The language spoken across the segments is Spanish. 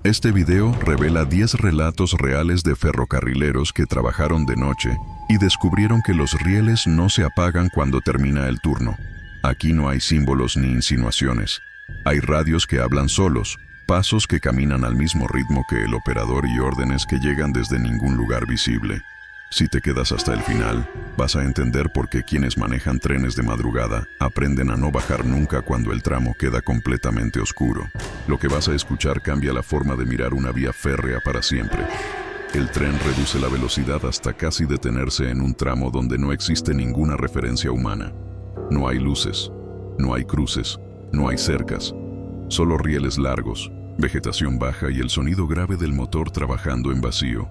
Este video revela 10 relatos reales de ferrocarrileros que trabajaron de noche y descubrieron que los rieles no se apagan cuando termina el turno. Aquí no hay símbolos ni insinuaciones. Hay radios que hablan solos, pasos que caminan al mismo ritmo que el operador y órdenes que llegan desde ningún lugar visible. Si te quedas hasta el final, vas a entender por qué quienes manejan trenes de madrugada aprenden a no bajar nunca cuando el tramo queda completamente oscuro. Lo que vas a escuchar cambia la forma de mirar una vía férrea para siempre. El tren reduce la velocidad hasta casi detenerse en un tramo donde no existe ninguna referencia humana. No hay luces, no hay cruces, no hay cercas, solo rieles largos, vegetación baja y el sonido grave del motor trabajando en vacío.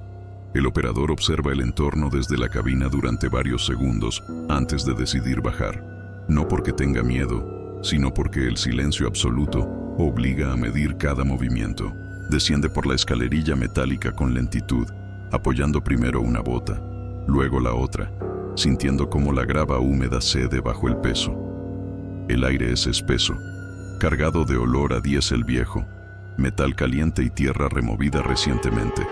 El operador observa el entorno desde la cabina durante varios segundos antes de decidir bajar. No porque tenga miedo, sino porque el silencio absoluto obliga a medir cada movimiento. Desciende por la escalerilla metálica con lentitud, apoyando primero una bota, luego la otra, sintiendo cómo la grava húmeda cede bajo el peso. El aire es espeso, cargado de olor a diésel viejo, metal caliente y tierra removida recientemente.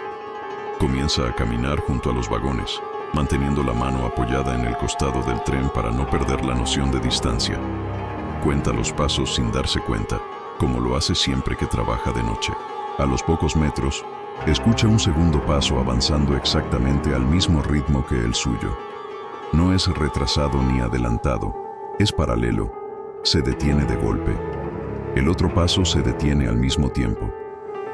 Comienza a caminar junto a los vagones, manteniendo la mano apoyada en el costado del tren para no perder la noción de distancia. Cuenta los pasos sin darse cuenta, como lo hace siempre que trabaja de noche. A los pocos metros, escucha un segundo paso avanzando exactamente al mismo ritmo que el suyo. No es retrasado ni adelantado, es paralelo, se detiene de golpe. El otro paso se detiene al mismo tiempo.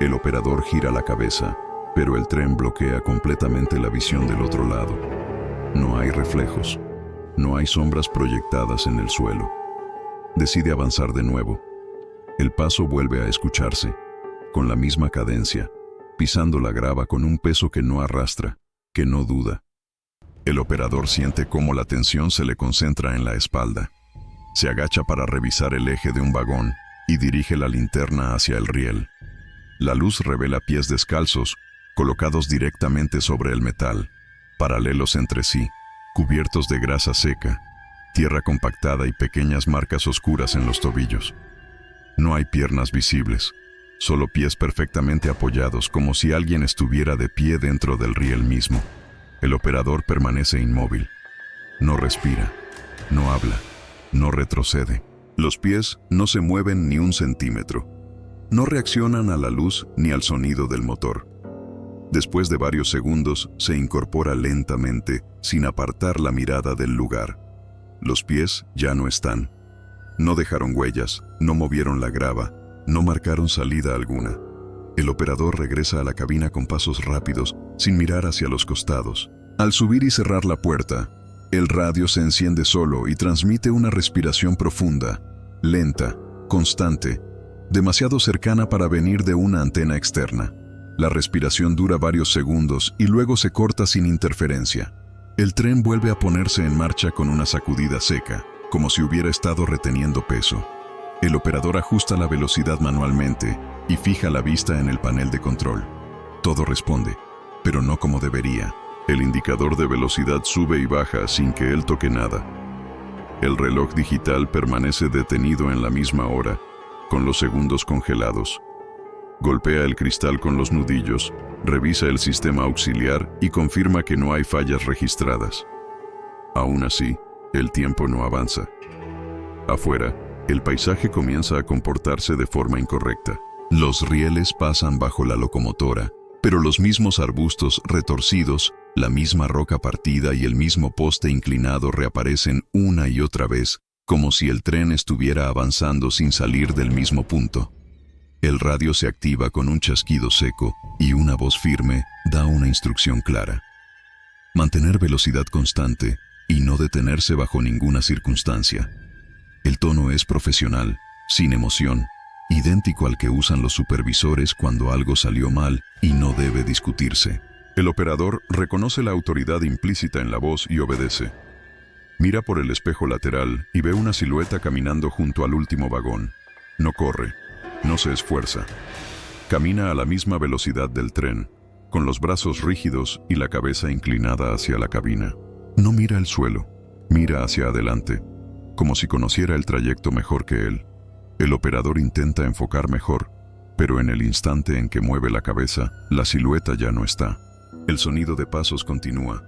El operador gira la cabeza, pero el tren bloquea completamente la visión del otro lado. No hay reflejos, no hay sombras proyectadas en el suelo. Decide avanzar de nuevo. El paso vuelve a escucharse, con la misma cadencia, pisando la grava con un peso que no arrastra, que no duda. El operador siente cómo la tensión se le concentra en la espalda. Se agacha para revisar el eje de un vagón y dirige la linterna hacia el riel. La luz revela pies descalzos, colocados directamente sobre el metal, paralelos entre sí, cubiertos de grasa seca, tierra compactada y pequeñas marcas oscuras en los tobillos. No hay piernas visibles, solo pies perfectamente apoyados como si alguien estuviera de pie dentro del riel mismo. El operador permanece inmóvil. No respira, no habla, no retrocede. Los pies no se mueven ni un centímetro. No reaccionan a la luz ni al sonido del motor. Después de varios segundos, se incorpora lentamente, sin apartar la mirada del lugar. Los pies ya no están. No dejaron huellas, no movieron la grava, no marcaron salida alguna. El operador regresa a la cabina con pasos rápidos, sin mirar hacia los costados. Al subir y cerrar la puerta, el radio se enciende solo y transmite una respiración profunda, lenta, constante, demasiado cercana para venir de una antena externa. La respiración dura varios segundos y luego se corta sin interferencia. El tren vuelve a ponerse en marcha con una sacudida seca, como si hubiera estado reteniendo peso. El operador ajusta la velocidad manualmente y fija la vista en el panel de control. Todo responde, pero no como debería. El indicador de velocidad sube y baja sin que él toque nada. El reloj digital permanece detenido en la misma hora, con los segundos congelados. Golpea el cristal con los nudillos, revisa el sistema auxiliar y confirma que no hay fallas registradas. Aún así, el tiempo no avanza. Afuera, el paisaje comienza a comportarse de forma incorrecta. Los rieles pasan bajo la locomotora, pero los mismos arbustos retorcidos, la misma roca partida y el mismo poste inclinado reaparecen una y otra vez, como si el tren estuviera avanzando sin salir del mismo punto. El radio se activa con un chasquido seco y una voz firme da una instrucción clara. Mantener velocidad constante y no detenerse bajo ninguna circunstancia. El tono es profesional, sin emoción, idéntico al que usan los supervisores cuando algo salió mal y no debe discutirse. El operador reconoce la autoridad implícita en la voz y obedece. Mira por el espejo lateral y ve una silueta caminando junto al último vagón. No corre. No se esfuerza. Camina a la misma velocidad del tren, con los brazos rígidos y la cabeza inclinada hacia la cabina. No mira el suelo, mira hacia adelante, como si conociera el trayecto mejor que él. El operador intenta enfocar mejor, pero en el instante en que mueve la cabeza, la silueta ya no está. El sonido de pasos continúa,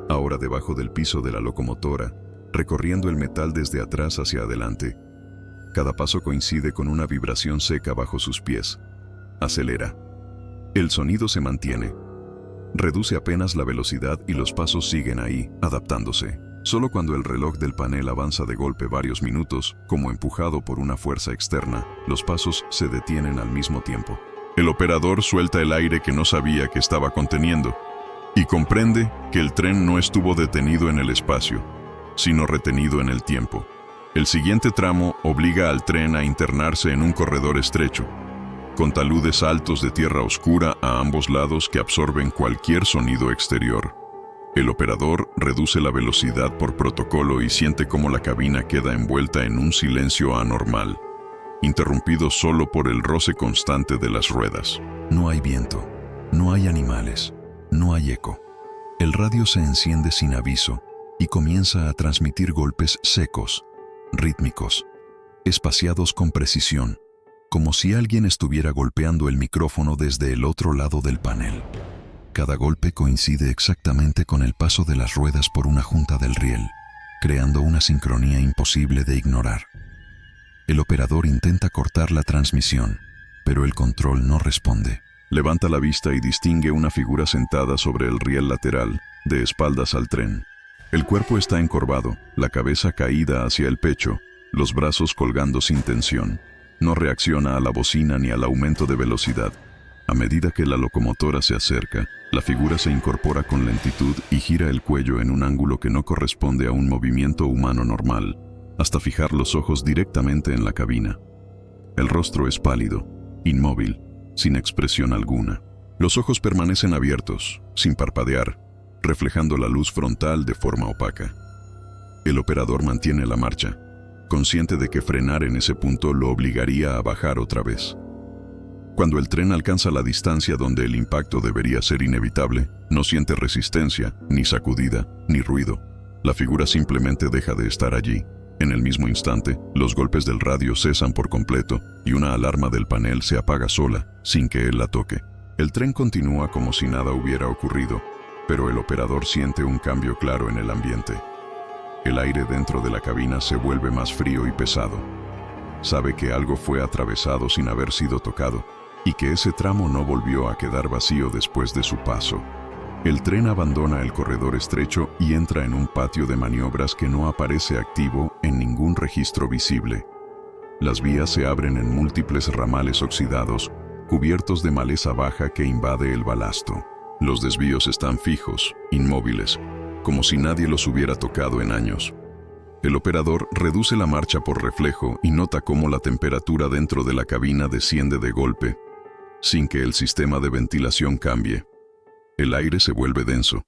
ahora debajo del piso de la locomotora, recorriendo el metal desde atrás hacia adelante. Cada paso coincide con una vibración seca bajo sus pies. Acelera. El sonido se mantiene. Reduce apenas la velocidad y los pasos siguen ahí, adaptándose. Solo cuando el reloj del panel avanza de golpe varios minutos, como empujado por una fuerza externa, los pasos se detienen al mismo tiempo. El operador suelta el aire que no sabía que estaba conteniendo y comprende que el tren no estuvo detenido en el espacio, sino retenido en el tiempo. El siguiente tramo obliga al tren a internarse en un corredor estrecho, con taludes altos de tierra oscura a ambos lados que absorben cualquier sonido exterior. El operador reduce la velocidad por protocolo y siente cómo la cabina queda envuelta en un silencio anormal, interrumpido solo por el roce constante de las ruedas. No hay viento, no hay animales, no hay eco. El radio se enciende sin aviso y comienza a transmitir golpes secos, rítmicos, espaciados con precisión, como si alguien estuviera golpeando el micrófono desde el otro lado del panel. Cada golpe coincide exactamente con el paso de las ruedas por una junta del riel, creando una sincronía imposible de ignorar. El operador intenta cortar la transmisión, pero el control no responde. Levanta la vista y distingue una figura sentada sobre el riel lateral, de espaldas al tren. El cuerpo está encorvado, la cabeza caída hacia el pecho, los brazos colgando sin tensión. No reacciona a la bocina ni al aumento de velocidad. A medida que la locomotora se acerca, la figura se incorpora con lentitud y gira el cuello en un ángulo que no corresponde a un movimiento humano normal, hasta fijar los ojos directamente en la cabina. El rostro es pálido, inmóvil, sin expresión alguna. Los ojos permanecen abiertos, sin parpadear, reflejando la luz frontal de forma opaca. El operador mantiene la marcha, consciente de que frenar en ese punto lo obligaría a bajar otra vez. Cuando el tren alcanza la distancia donde el impacto debería ser inevitable, no siente resistencia, ni sacudida, ni ruido. La figura simplemente deja de estar allí. En el mismo instante, los golpes del radio cesan por completo y una alarma del panel se apaga sola, sin que él la toque. El tren continúa como si nada hubiera ocurrido, pero el operador siente un cambio claro en el ambiente. El aire dentro de la cabina se vuelve más frío y pesado. Sabe que algo fue atravesado sin haber sido tocado, y que ese tramo no volvió a quedar vacío después de su paso. El tren abandona el corredor estrecho y entra en un patio de maniobras que no aparece activo en ningún registro visible. Las vías se abren en múltiples ramales oxidados, cubiertos de maleza baja que invade el balasto. Los desvíos están fijos, inmóviles, como si nadie los hubiera tocado en años. El operador reduce la marcha por reflejo y nota cómo la temperatura dentro de la cabina desciende de golpe, sin que el sistema de ventilación cambie. El aire se vuelve denso,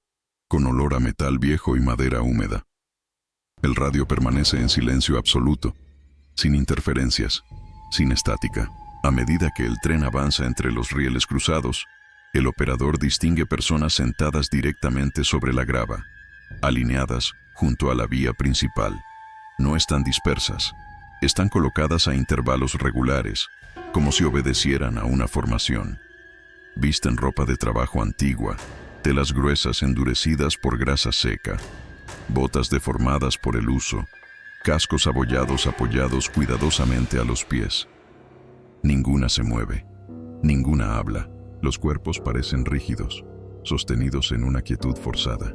con olor a metal viejo y madera húmeda. El radio permanece en silencio absoluto, sin interferencias, sin estática. A medida que el tren avanza entre los rieles cruzados, el operador distingue personas sentadas directamente sobre la grava, alineadas junto a la vía principal. No están dispersas, están colocadas a intervalos regulares, como si obedecieran a una formación. Visten ropa de trabajo antigua, telas gruesas endurecidas por grasa seca, botas deformadas por el uso, cascos abollados apoyados cuidadosamente a los pies. Ninguna se mueve, ninguna habla. Los cuerpos parecen rígidos, sostenidos en una quietud forzada.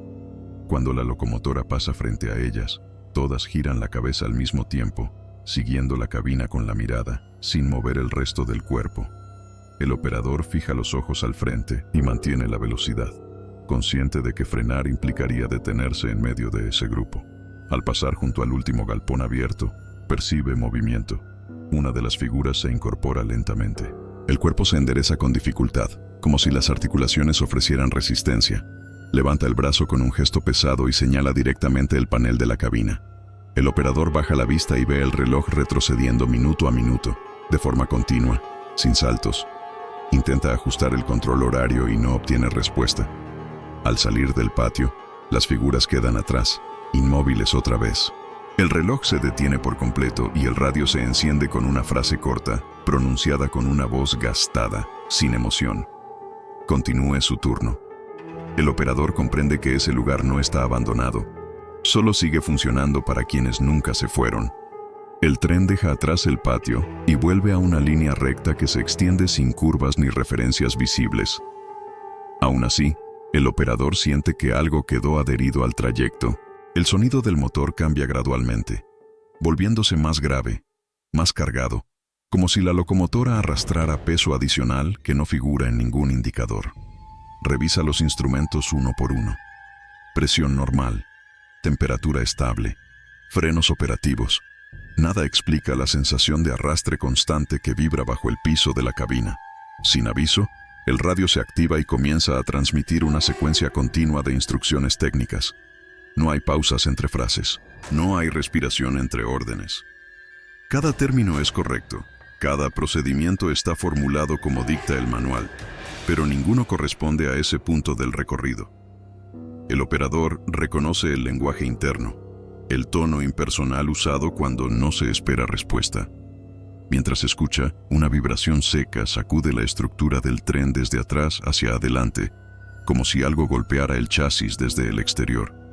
Cuando la locomotora pasa frente a ellas, todas giran la cabeza al mismo tiempo, siguiendo la cabina con la mirada, sin mover el resto del cuerpo. El operador fija los ojos al frente y mantiene la velocidad, consciente de que frenar implicaría detenerse en medio de ese grupo. Al pasar junto al último galpón abierto, percibe movimiento. Una de las figuras se incorpora lentamente. El cuerpo se endereza con dificultad, como si las articulaciones ofrecieran resistencia. Levanta el brazo con un gesto pesado y señala directamente el panel de la cabina. El operador baja la vista y ve el reloj retrocediendo minuto a minuto, de forma continua, sin saltos. Intenta ajustar el control horario y no obtiene respuesta. Al salir del patio, las figuras quedan atrás, inmóviles otra vez. El reloj se detiene por completo y el radio se enciende con una frase corta, pronunciada con una voz gastada, sin emoción. Continúe su turno. El operador comprende que ese lugar no está abandonado. Solo sigue funcionando para quienes nunca se fueron. El tren deja atrás el patio y vuelve a una línea recta que se extiende sin curvas ni referencias visibles. Aún así, el operador siente que algo quedó adherido al trayecto. El sonido del motor cambia gradualmente, volviéndose más grave, más cargado, como si la locomotora arrastrara peso adicional que no figura en ningún indicador. Revisa los instrumentos uno por uno. Presión normal, temperatura estable, frenos operativos. Nada explica la sensación de arrastre constante que vibra bajo el piso de la cabina. Sin aviso, el radio se activa y comienza a transmitir una secuencia continua de instrucciones técnicas. No hay pausas entre frases, no hay respiración entre órdenes. Cada término es correcto, cada procedimiento está formulado como dicta el manual, pero ninguno corresponde a ese punto del recorrido. El operador reconoce el lenguaje interno, el tono impersonal usado cuando no se espera respuesta. Mientras escucha, una vibración seca sacude la estructura del tren desde atrás hacia adelante, como si algo golpeara el chasis desde el exterior.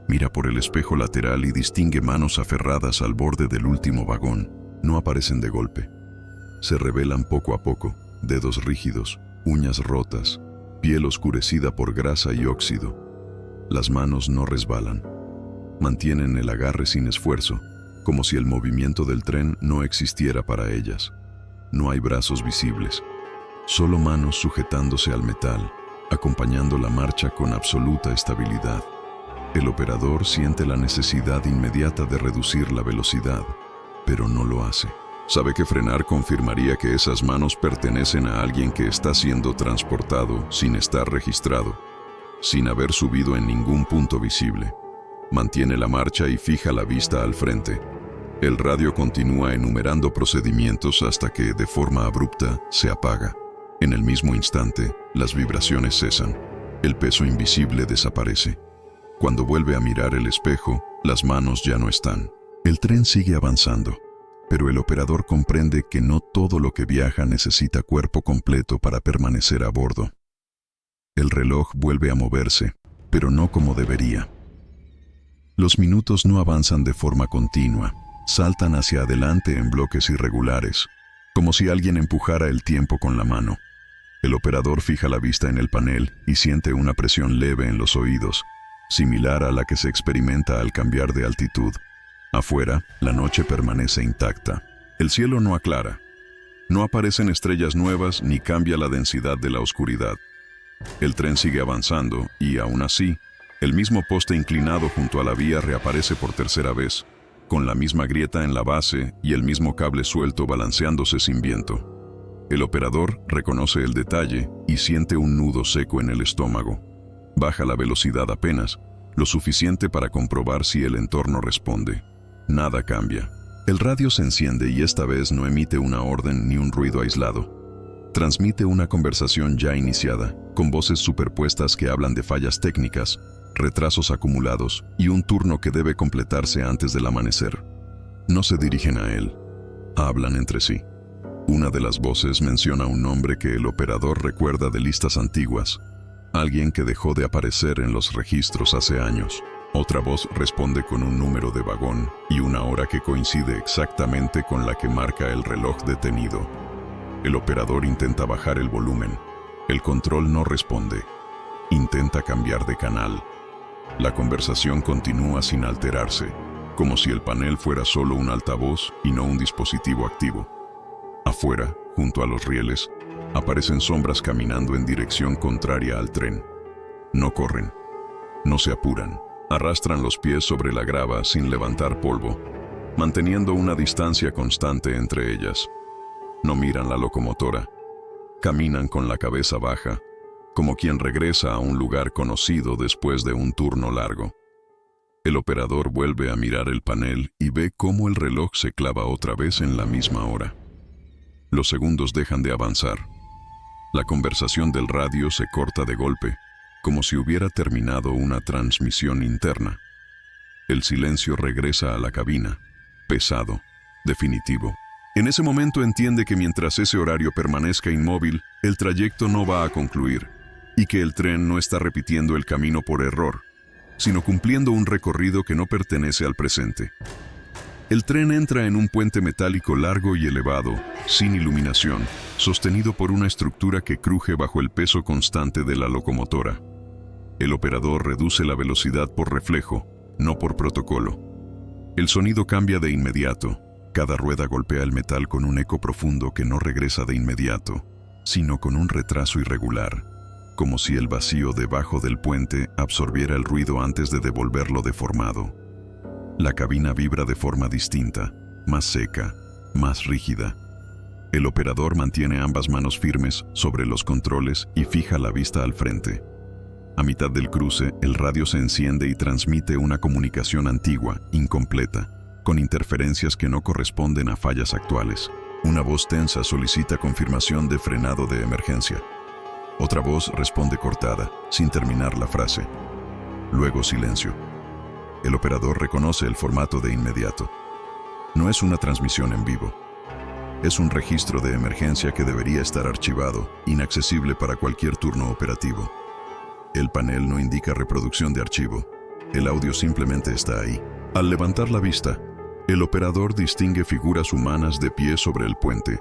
Mira por el espejo lateral y distingue manos aferradas al borde del último vagón. No aparecen de golpe. Se revelan poco a poco, dedos rígidos, uñas rotas, piel oscurecida por grasa y óxido. Las manos no resbalan. Mantienen el agarre sin esfuerzo, como si el movimiento del tren no existiera para ellas. No hay brazos visibles, solo manos sujetándose al metal, acompañando la marcha con absoluta estabilidad. El operador siente la necesidad inmediata de reducir la velocidad, pero no lo hace. Sabe que frenar confirmaría que esas manos pertenecen a alguien que está siendo transportado sin estar registrado, sin haber subido en ningún punto visible. Mantiene la marcha y fija la vista al frente. El radio continúa enumerando procedimientos hasta que, de forma abrupta, se apaga. En el mismo instante, las vibraciones cesan. El peso invisible desaparece. Cuando vuelve a mirar el espejo, las manos ya no están. El tren sigue avanzando, pero el operador comprende que no todo lo que viaja necesita cuerpo completo para permanecer a bordo. El reloj vuelve a moverse, pero no como debería. Los minutos no avanzan de forma continua, saltan hacia adelante en bloques irregulares, como si alguien empujara el tiempo con la mano. El operador fija la vista en el panel y siente una presión leve en los oídos, similar a la que se experimenta al cambiar de altitud. Afuera, la noche permanece intacta. El cielo no aclara. No aparecen estrellas nuevas ni cambia la densidad de la oscuridad. El tren sigue avanzando y, aún así, el mismo poste inclinado junto a la vía reaparece por tercera vez, con la misma grieta en la base y el mismo cable suelto balanceándose sin viento. El operador reconoce el detalle y siente un nudo seco en el estómago. Baja la velocidad apenas, lo suficiente para comprobar si el entorno responde. Nada cambia. El radio se enciende y esta vez no emite una orden ni un ruido aislado. Transmite una conversación ya iniciada, con voces superpuestas que hablan de fallas técnicas, retrasos acumulados y un turno que debe completarse antes del amanecer. No se dirigen a él, hablan entre sí. Una de las voces menciona un nombre que el operador recuerda de listas antiguas, alguien que dejó de aparecer en los registros hace años. Otra voz responde con un número de vagón y una hora que coincide exactamente con la que marca el reloj detenido. El operador intenta bajar el volumen. El control no responde. Intenta cambiar de canal. La conversación continúa sin alterarse, como si el panel fuera solo un altavoz y no un dispositivo activo. Afuera, junto a los rieles, aparecen sombras caminando en dirección contraria al tren. No corren, no se apuran, arrastran los pies sobre la grava sin levantar polvo, manteniendo una distancia constante entre ellas. No miran la locomotora, caminan con la cabeza baja, como quien regresa a un lugar conocido después de un turno largo. El operador vuelve a mirar el panel y ve cómo el reloj se clava otra vez en la misma hora. Los segundos dejan de avanzar. La conversación del radio se corta de golpe, como si hubiera terminado una transmisión interna. El silencio regresa a la cabina, pesado, definitivo. En ese momento entiende que mientras ese horario permanezca inmóvil, el trayecto no va a concluir, y que el tren no está repitiendo el camino por error, sino cumpliendo un recorrido que no pertenece al presente. El tren entra en un puente metálico largo y elevado, sin iluminación, sostenido por una estructura que cruje bajo el peso constante de la locomotora. El operador reduce la velocidad por reflejo, no por protocolo. El sonido cambia de inmediato. Cada rueda golpea el metal con un eco profundo que no regresa de inmediato, sino con un retraso irregular, como si el vacío debajo del puente absorbiera el ruido antes de devolverlo deformado. La cabina vibra de forma distinta, más seca, más rígida. El operador mantiene ambas manos firmes sobre los controles y fija la vista al frente. A mitad del cruce, el radio se enciende y transmite una comunicación antigua, incompleta, con interferencias que no corresponden a fallas actuales. Una voz tensa solicita confirmación de frenado de emergencia. Otra voz responde cortada, sin terminar la frase. Luego silencio. El operador reconoce el formato de inmediato. No es una transmisión en vivo. Es un registro de emergencia que debería estar archivado, inaccesible para cualquier turno operativo. El panel no indica reproducción de archivo. El audio simplemente está ahí. Al levantar la vista, el operador distingue figuras humanas de pie sobre el puente,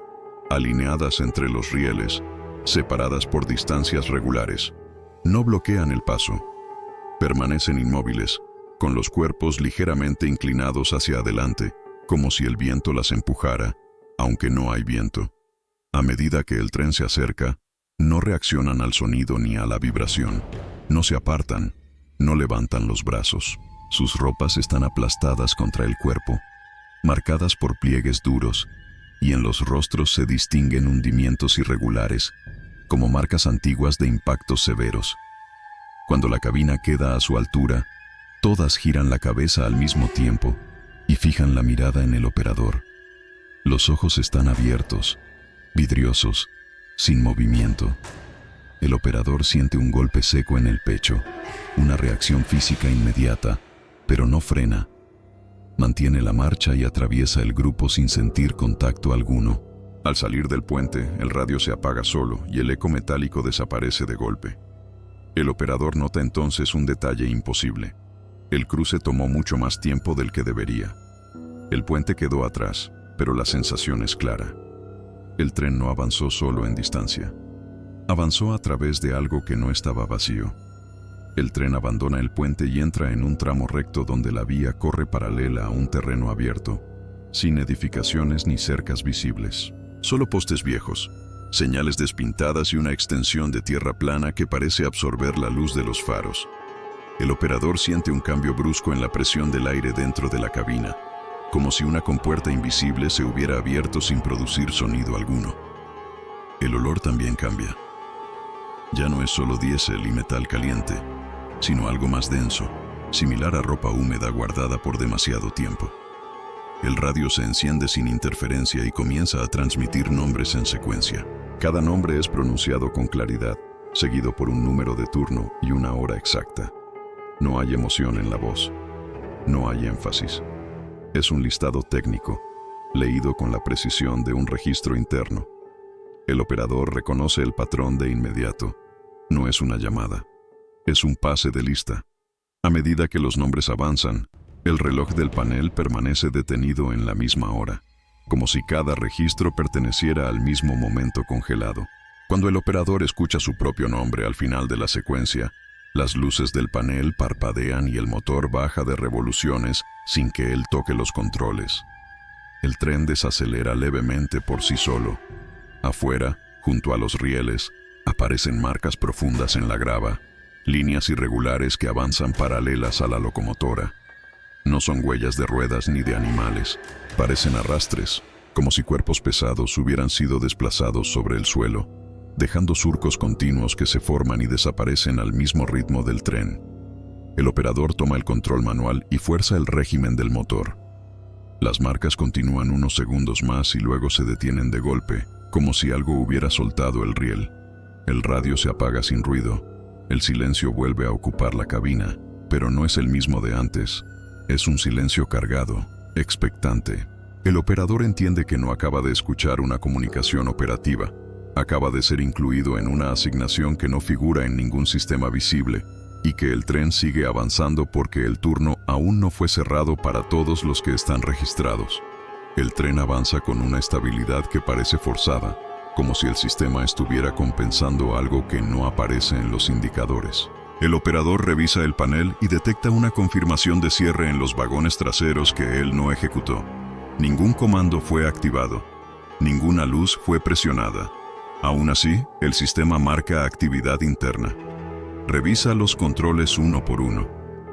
alineadas entre los rieles, separadas por distancias regulares. No bloquean el paso. Permanecen inmóviles, con los cuerpos ligeramente inclinados hacia adelante, como si el viento las empujara, aunque no hay viento. A medida que el tren se acerca, no reaccionan al sonido ni a la vibración. No se apartan, no levantan los brazos. Sus ropas están aplastadas contra el cuerpo, marcadas por pliegues duros, y en los rostros se distinguen hundimientos irregulares, como marcas antiguas de impactos severos. Cuando la cabina queda a su altura, todas giran la cabeza al mismo tiempo y fijan la mirada en el operador. Los ojos están abiertos, vidriosos, sin movimiento. El operador siente un golpe seco en el pecho, una reacción física inmediata, pero no frena. Mantiene la marcha y atraviesa el grupo sin sentir contacto alguno. Al salir del puente, el radio se apaga solo y el eco metálico desaparece de golpe. El operador nota entonces un detalle imposible. El cruce tomó mucho más tiempo del que debería. El puente quedó atrás, pero la sensación es clara. El tren no avanzó solo en distancia. Avanzó a través de algo que no estaba vacío. El tren abandona el puente y entra en un tramo recto donde la vía corre paralela a un terreno abierto, sin edificaciones ni cercas visibles. Solo postes viejos, señales despintadas y una extensión de tierra plana que parece absorber la luz de los faros. El operador siente un cambio brusco en la presión del aire dentro de la cabina, como si una compuerta invisible se hubiera abierto sin producir sonido alguno. El olor también cambia. Ya no es solo diésel y metal caliente, sino algo más denso, similar a ropa húmeda guardada por demasiado tiempo. El radio se enciende sin interferencia y comienza a transmitir nombres en secuencia. Cada nombre es pronunciado con claridad, seguido por un número de turno y una hora exacta. No hay emoción en la voz. No hay énfasis. Es un listado técnico, leído con la precisión de un registro interno. El operador reconoce el patrón de inmediato. No es una llamada. Es un pase de lista. A medida que los nombres avanzan, el reloj del panel permanece detenido en la misma hora, como si cada registro perteneciera al mismo momento congelado. Cuando el operador escucha su propio nombre al final de la secuencia, las luces del panel parpadean y el motor baja de revoluciones sin que él toque los controles. El tren desacelera levemente por sí solo. Afuera, junto a los rieles, aparecen marcas profundas en la grava, líneas irregulares que avanzan paralelas a la locomotora. No son huellas de ruedas ni de animales, parecen arrastres, como si cuerpos pesados hubieran sido desplazados sobre el suelo, dejando surcos continuos que se forman y desaparecen al mismo ritmo del tren. El operador toma el control manual y fuerza el régimen del motor. Las marcas continúan unos segundos más y luego se detienen de golpe, como si algo hubiera soltado el riel. El radio se apaga sin ruido. El silencio vuelve a ocupar la cabina, pero no es el mismo de antes. Es un silencio cargado, expectante. El operador entiende que no acaba de escuchar una comunicación operativa. Acaba de ser incluido en una asignación que no figura en ningún sistema visible y que el tren sigue avanzando porque el turno aún no fue cerrado para todos los que están registrados. El tren avanza con una estabilidad que parece forzada, como si el sistema estuviera compensando algo que no aparece en los indicadores. El operador revisa el panel y detecta una confirmación de cierre en los vagones traseros que él no ejecutó. Ningún comando fue activado. Ninguna luz fue presionada. Aún así, el sistema marca actividad interna. Revisa los controles uno por uno,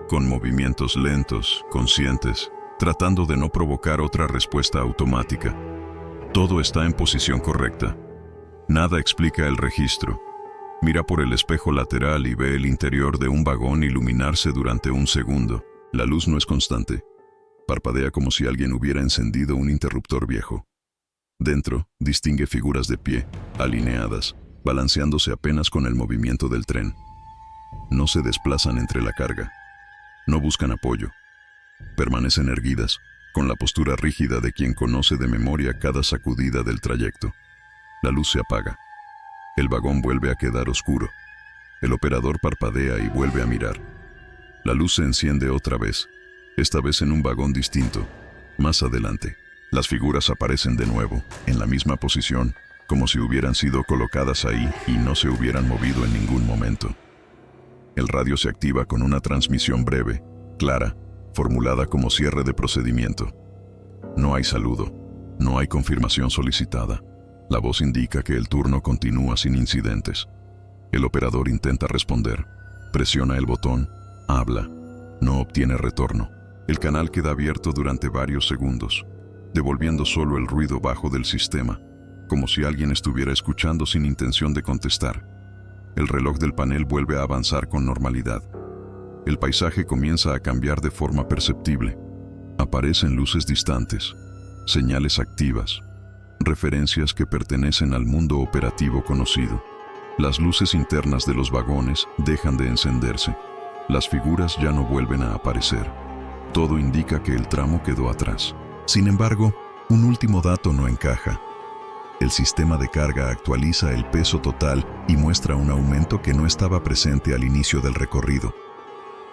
con movimientos lentos, conscientes, tratando de no provocar otra respuesta automática. Todo está en posición correcta. Nada explica el registro. Mira por el espejo lateral y ve el interior de un vagón iluminarse durante un segundo. La luz no es constante. Parpadea como si alguien hubiera encendido un interruptor viejo. Dentro, distingue figuras de pie, alineadas, balanceándose apenas con el movimiento del tren. No se desplazan entre la carga. No buscan apoyo. Permanecen erguidas, con la postura rígida de quien conoce de memoria cada sacudida del trayecto. La luz se apaga. El vagón vuelve a quedar oscuro. El operador parpadea y vuelve a mirar. La luz se enciende otra vez, esta vez en un vagón distinto. Más adelante, las figuras aparecen de nuevo, en la misma posición, como si hubieran sido colocadas ahí y no se hubieran movido en ningún momento. El radio se activa con una transmisión breve, clara, formulada como cierre de procedimiento. No hay saludo, no hay confirmación solicitada. La voz indica que el turno continúa sin incidentes. El operador intenta responder, presiona el botón, habla, no obtiene retorno. El canal queda abierto durante varios segundos, devolviendo solo el ruido bajo del sistema, como si alguien estuviera escuchando sin intención de contestar. El reloj del panel vuelve a avanzar con normalidad. El paisaje comienza a cambiar de forma perceptible. Aparecen luces distantes, señales activas, referencias que pertenecen al mundo operativo conocido. Las luces internas de los vagones dejan de encenderse. Las figuras ya no vuelven a aparecer. Todo indica que el tramo quedó atrás. Sin embargo, un último dato no encaja. El sistema de carga actualiza el peso total y muestra un aumento que no estaba presente al inicio del recorrido.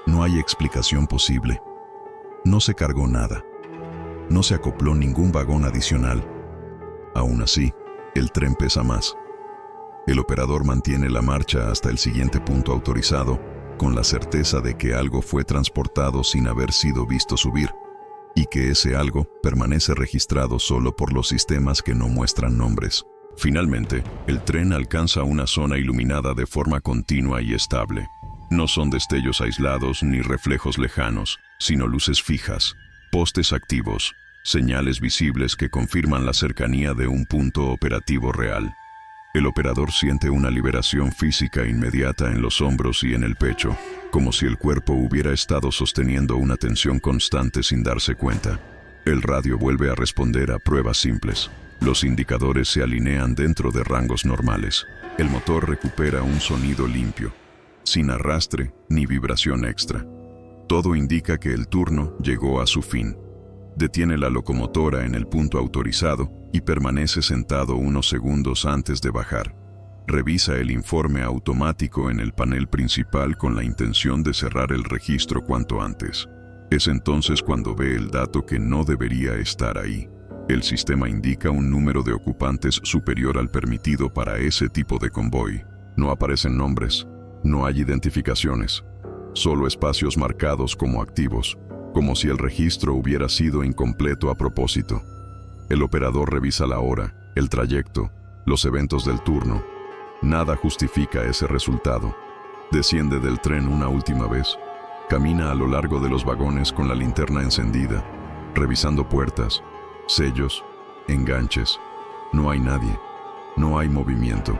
No hay explicación posible. No se cargó nada. No se acopló ningún vagón adicional. Aún así, el tren pesa más. El operador mantiene la marcha hasta el siguiente punto autorizado, con la certeza de que algo fue transportado sin haber sido visto subir, y que ese algo permanece registrado solo por los sistemas que no muestran nombres. Finalmente, el tren alcanza una zona iluminada de forma continua y estable. No son destellos aislados ni reflejos lejanos, sino luces fijas, postes activos, señales visibles que confirman la cercanía de un punto operativo real. El operador siente una liberación física inmediata en los hombros y en el pecho, como si el cuerpo hubiera estado sosteniendo una tensión constante sin darse cuenta. El radio vuelve a responder a pruebas simples. Los indicadores se alinean dentro de rangos normales. El motor recupera un sonido limpio, sin arrastre ni vibración extra. Todo indica que el turno llegó a su fin. Detiene la locomotora en el punto autorizado y permanece sentado unos segundos antes de bajar. Revisa el informe automático en el panel principal con la intención de cerrar el registro cuanto antes. Es entonces cuando ve el dato que no debería estar ahí. El sistema indica un número de ocupantes superior al permitido para ese tipo de convoy. No aparecen nombres, no hay identificaciones, solo espacios marcados como activos, como si el registro hubiera sido incompleto a propósito. El operador revisa la hora, el trayecto, los eventos del turno. Nada justifica ese resultado. Desciende del tren una última vez. Camina a lo largo de los vagones con la linterna encendida, revisando puertas, sellos, enganches. No hay nadie. No hay movimiento.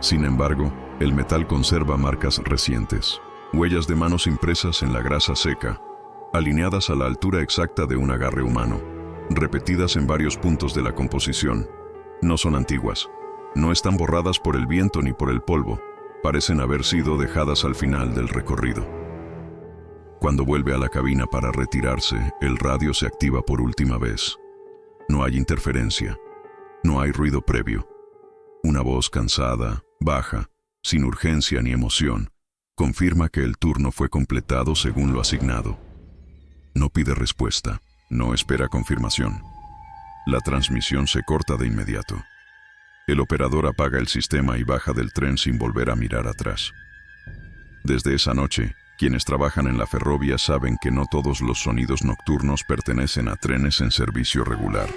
Sin embargo, el metal conserva marcas recientes. Huellas de manos impresas en la grasa seca, alineadas a la altura exacta de un agarre humano, repetidas en varios puntos de la composición. No son antiguas. No están borradas por el viento ni por el polvo. Parecen haber sido dejadas al final del recorrido. Cuando vuelve a la cabina para retirarse, el radio se activa por última vez. No hay interferencia. No hay ruido previo. Una voz cansada, baja, sin urgencia ni emoción, confirma que el turno fue completado según lo asignado. No pide respuesta, no espera confirmación. La transmisión se corta de inmediato. El operador apaga el sistema y baja del tren sin volver a mirar atrás. Desde esa noche, quienes trabajan en la ferrovía saben que no todos los sonidos nocturnos pertenecen a trenes en servicio regular.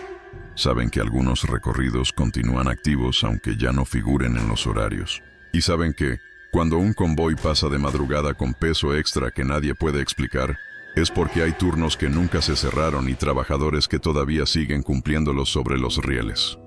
Saben que algunos recorridos continúan activos aunque ya no figuren en los horarios. Y saben que, cuando un convoy pasa de madrugada con peso extra que nadie puede explicar, es porque hay turnos que nunca se cerraron y trabajadores que todavía siguen cumpliéndolos sobre los rieles.